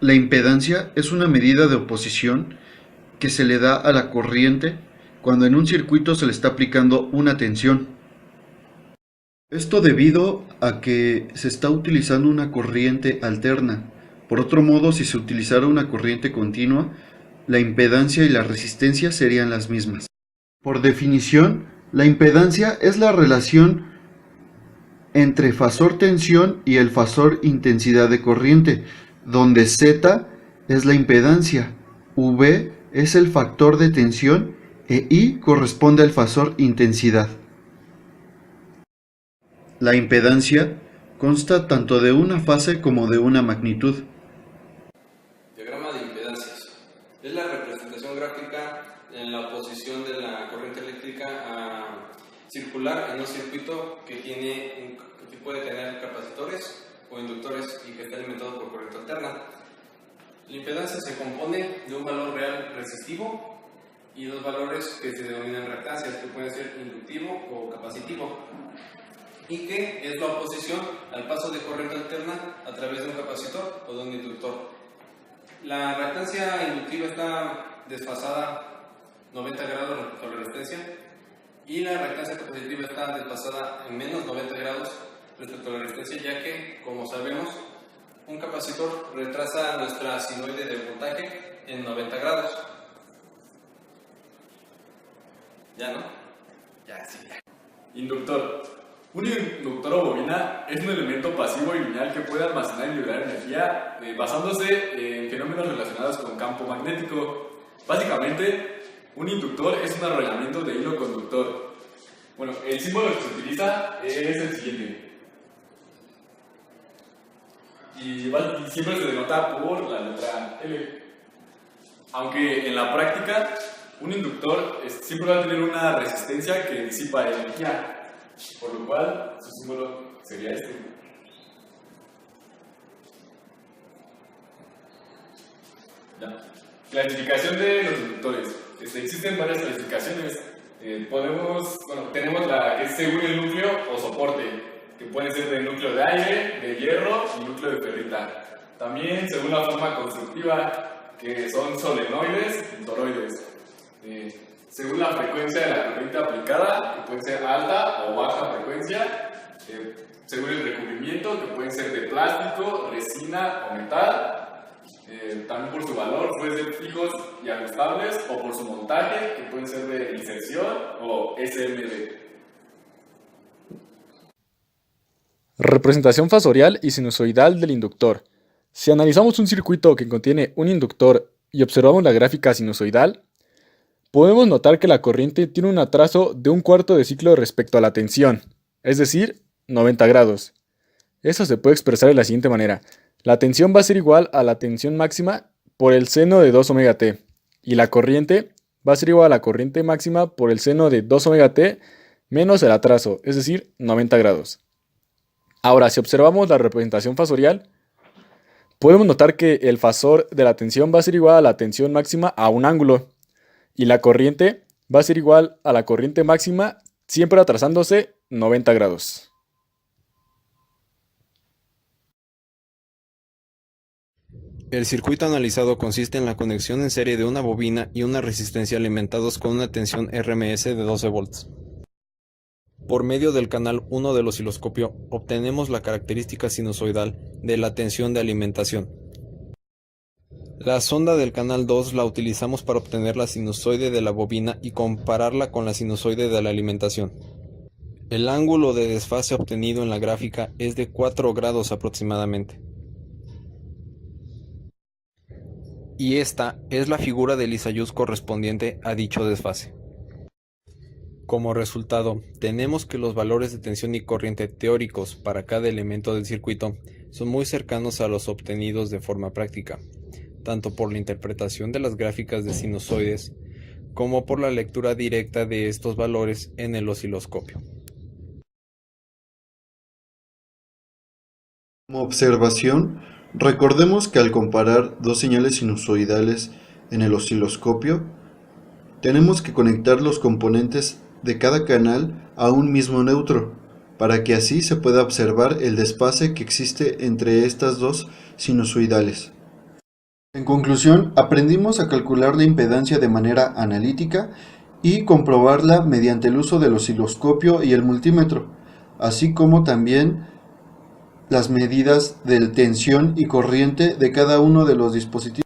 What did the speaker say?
La impedancia es una medida de oposición que se le da a la corriente cuando en un circuito se le está aplicando una tensión. Esto debido a que se está utilizando una corriente alterna. Por otro modo, si se utilizara una corriente continua, la impedancia y la resistencia serían las mismas. Por definición, la impedancia es la relación entre fasor tensión y el fasor intensidad de corriente, donde Z es la impedancia, V es el factor de tensión e I corresponde al fasor intensidad. La impedancia consta tanto de una fase como de una magnitud. Diagrama de impedancias. Es la representación gráfica en la oposición de la corriente eléctrica a circular en un circuito que puede tener capacitores o inductores y que está alimentado por corriente alterna. La impedancia se compone de un valor real resistivo y dos valores que se denominan reactancias, que pueden ser inductivo o capacitivo, y que es la oposición al paso de corriente alterna a través de un capacitor o de un inductor. La reactancia inductiva está desfasada 90 grados respecto a la resistencia y la reactancia capacitiva está desfasada en menos 90 grados respecto a la resistencia, ya que, como sabemos, un capacitor retrasa nuestra sinoide de voltaje en 90 grados. ¿Ya no? Ya, sí. Inductor. Un inductor o bobina es un elemento pasivo y lineal que puede almacenar y liberar energía basándose en fenómenos relacionados con campo magnético. Básicamente, un inductor es un arrollamiento de hilo conductor. Bueno, el símbolo que se utiliza es el siguiente. Y siempre se denota por la letra L. Aunque en la práctica, un inductor siempre va a tener una resistencia que disipa energía. Por lo cual, su símbolo sería este. Ya. Clasificación de los inductores. Existen varias clasificaciones. Tenemos la que es según el núcleo o soporte, que pueden ser de núcleo de aire, de hierro y núcleo de ferrita. También según la forma constructiva, que son solenoides y toroides. Según la frecuencia de la corriente aplicada, que puede ser alta o baja frecuencia, según el recubrimiento, que pueden ser de plástico, resina o metal, también por su valor, pueden ser fijos y ajustables, o por su montaje, que pueden ser de inserción o SMD. Representación fasorial y sinusoidal del inductor. Si analizamos un circuito que contiene un inductor y observamos la gráfica sinusoidal, podemos notar que la corriente tiene un atraso de un cuarto de ciclo respecto a la tensión, es decir, 90 grados. Eso se puede expresar de la siguiente manera. La tensión va a ser igual a la tensión máxima por el seno de 2 omega t, y la corriente va a ser igual a la corriente máxima por el seno de 2 omega t menos el atraso, es decir, 90 grados. Ahora, si observamos la representación fasorial, podemos notar que el fasor de la tensión va a ser igual a la tensión máxima a un ángulo, y la corriente va a ser igual a la corriente máxima, siempre atrasándose 90 grados. El circuito analizado consiste en la conexión en serie de una bobina y una resistencia alimentados con una tensión RMS de 12 volts. Por medio del canal 1 del osciloscopio obtenemos la característica sinusoidal de la tensión de alimentación. La sonda del canal 2 la utilizamos para obtener la sinusoide de la bobina y compararla con la sinusoide de la alimentación. El ángulo de desfase obtenido en la gráfica es de 4 grados aproximadamente. Y esta es la figura del Isayús correspondiente a dicho desfase. Como resultado, tenemos que los valores de tensión y corriente teóricos para cada elemento del circuito son muy cercanos a los obtenidos de forma práctica, tanto por la interpretación de las gráficas de sinusoides como por la lectura directa de estos valores en el osciloscopio. Como observación, recordemos que al comparar dos señales sinusoidales en el osciloscopio, tenemos que conectar los componentes de cada canal a un mismo neutro, para que así se pueda observar el desfase que existe entre estas dos sinusoidales. En conclusión, aprendimos a calcular la impedancia de manera analítica y comprobarla mediante el uso del osciloscopio y el multímetro, así como también las medidas de tensión y corriente de cada uno de los dispositivos.